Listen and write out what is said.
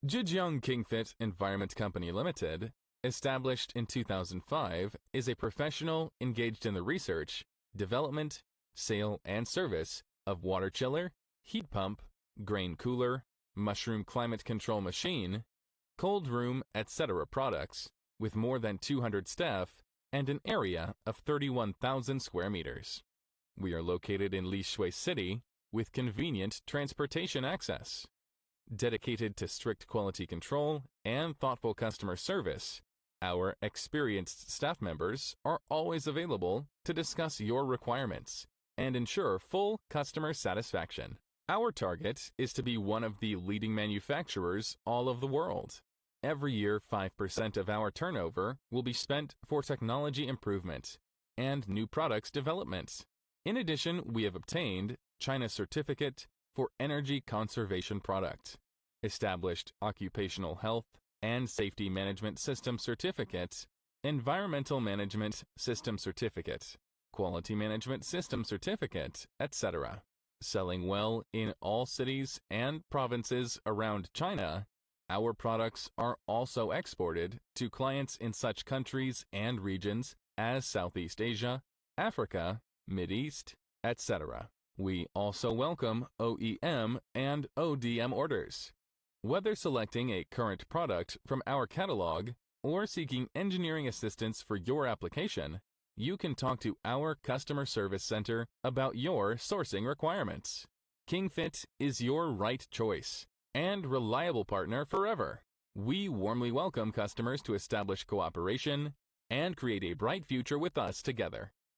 Zhejiang Kingfit Environment Company Limited, established in 2005, is a professional engaged in the research, development, sale, and service of water chiller, heat pump, grain cooler, mushroom climate control machine, cold room, etc. products, with more than 200 staff and an area of 31,000 square meters. We are located in Lishui City with convenient transportation access. Dedicated to strict quality control and thoughtful customer service, our experienced staff members are always available to discuss your requirements and ensure full customer satisfaction. Our target is to be one of the leading manufacturers all over the world. Every year, 5% of our turnover will be spent for technology improvement and new products development. In addition, we have obtained China Certificate for Energy Conservation Product, established Occupational Health and Safety Management System Certificate, Environmental Management System Certificate, Quality Management System Certificate, etc. Selling well in all cities and provinces around China, our products are also exported to clients in such countries and regions as Southeast Asia, Africa, Mideast, etc. We also welcome OEM and ODM orders. Whether selecting a current product from our catalog or seeking engineering assistance for your application, you can talk to our customer service center about your sourcing requirements. Kingfit is your right choice and reliable partner forever. We warmly welcome customers to establish cooperation and create a bright future with us together.